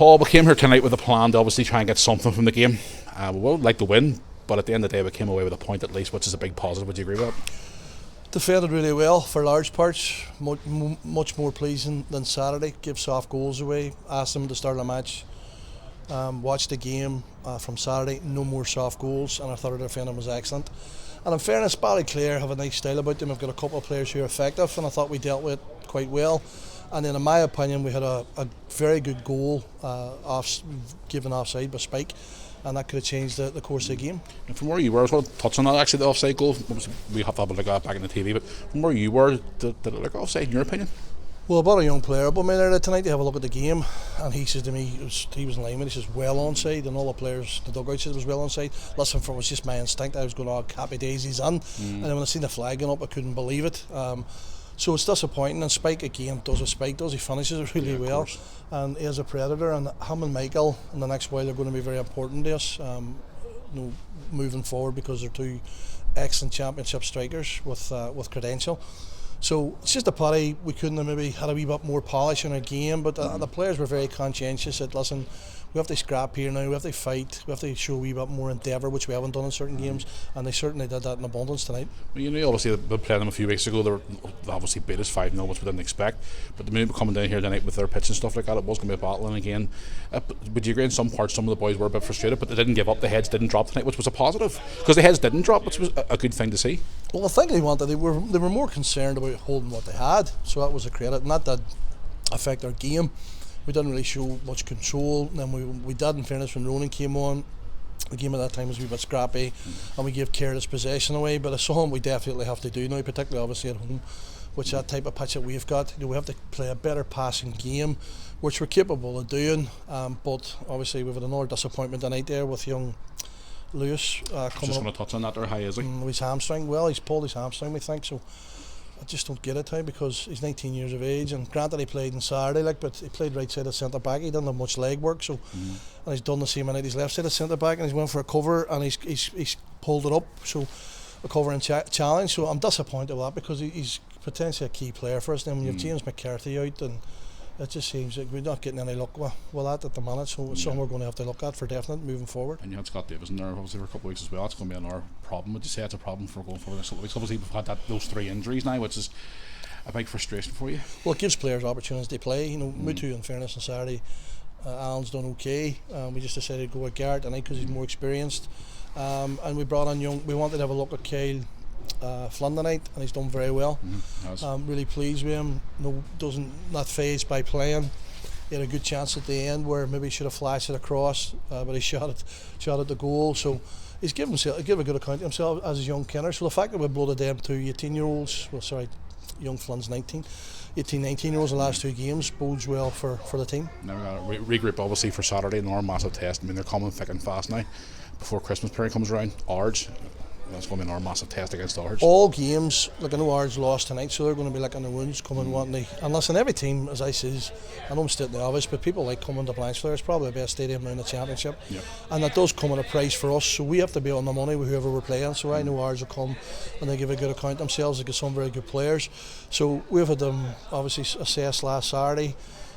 Paul, we came here tonight with a plan to obviously try and get something from the game. We would like to win, but at the end of the day we came away with a point at least, which is a big positive. Would you agree with that? Defended really well for large parts, much more pleasing than Saturday. Give soft goals away, asked them to start a match, watch the game from Saturday, no more soft goals, and I thought our defending was excellent. And in fairness, Ballyclare have a nice style about them. They've got a couple of players who are effective, and I thought we dealt with it quite well. And then in my opinion we had a very good goal given offside by Spike, and that could have changed the course of the game. And from where you were, I was going to touch on that actually, the offside goal. We have to have a look at it back in the TV, but from where you were, did it look offside in your opinion? Well, about a young player, but maybe tonight to have a look at the game, and he said to me, he was in line with, he says well onside, and all the players, the dugout said it was well onside. Listen, it was just my instinct, I was going, oh, happy days, he's on. And then when I seen the flag going up, I couldn't believe it. So it's disappointing, and Spike again does what Spike does, he finishes it really well, and he is a predator, and him and Michael in the next while are going to be very important to us, moving forward, because they're two excellent championship strikers with credential. So it's just a pity we couldn't have maybe had a wee bit more polish in our game, but the players were very conscientious, said listen, we have to scrap here now, we have to fight, we have to show a wee bit more endeavour, which we haven't done in certain games, and they certainly did that in abundance tonight. Well, you know, obviously they played them a few weeks ago, they obviously beat us 5-0, which we didn't expect, but the minute we're coming down here tonight with their pitch and stuff like that, it was going to be a battle. And again, would you agree in some parts some of the boys were a bit frustrated, but they didn't give up, the heads didn't drop tonight, which was a positive, because the heads didn't drop, which was a good thing to see. Well, I think they were more concerned about holding what they had, so that was a credit, not that affect our game. We didn't really show much control, and then we did, in fairness, when Ronan came on. The game at that time was a wee bit scrappy, and we gave careless possession away, but it's something we definitely have to do now, particularly obviously at home, which that type of pitch that we've got. We have to play a better passing game, which we're capable of doing, but obviously we've had another disappointment tonight there with young Lewis coming up. Just going to touch on that there, how is he? His hamstring, well, he's pulled his hamstring, we think, so I just don't get it now, because he's 19 years of age, and granted he played on Saturday, but he played right side of centre back, he didn't have much leg work, so and he's done the same night, he's left side of centre back, and he's went for a cover, and he's pulled it up, so a cover and challenge. So I'm disappointed with that, because he's potentially a key player for us. Then when you have James McCarthy out, and it just seems like we're not getting any luck with that at the minute, so it's something we're going to have to look at for definite moving forward. And you had Scott Davis in there obviously for a couple of weeks as well. It's going to be another problem. Would you say it's a problem for going forward next couple of weeks? Obviously we've had those 3 injuries now, which is a big frustration for you. Well, it gives players opportunities to play. You know, Mutu, in fairness, on Saturday, Alan's done okay. We just decided to go with Garrett tonight because he's more experienced, and we brought on young. We wanted to have a look at Kyle Flynn tonight, and he's done very well. Really pleased with him. Not phased by playing. He had a good chance at the end where maybe he should have flashed it across, but he shot at the goal. So he's given a good account of himself as a young kenner. So the fact that we bloated them to 18-year-olds, young Flynn's 19-year-olds in the last 2 games bodes well for the team. Now we've got to regroup obviously for Saturday, another massive test. I mean, they're coming thick and fast now before Christmas period comes around. Ards, that's going to be another massive test against Ards. All games, like I know Ards lost tonight, so they're going to be like on the wounds coming wanting to. And listen, every team, as I says, I know I'm stating the obvious, but people like coming to Ballyclare. It's probably the best stadium in the championship, and that does come at a price for us, so we have to be on the money with whoever we're playing. So I know Ards will come and they give a good account of themselves. They get some very good players, so we've had them obviously assessed last Saturday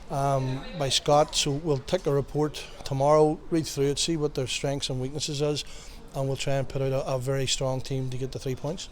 by Scott, so we'll take a report tomorrow, read through it, see what their strengths and weaknesses is, and we'll try and put out a very strong team to get the 3 points.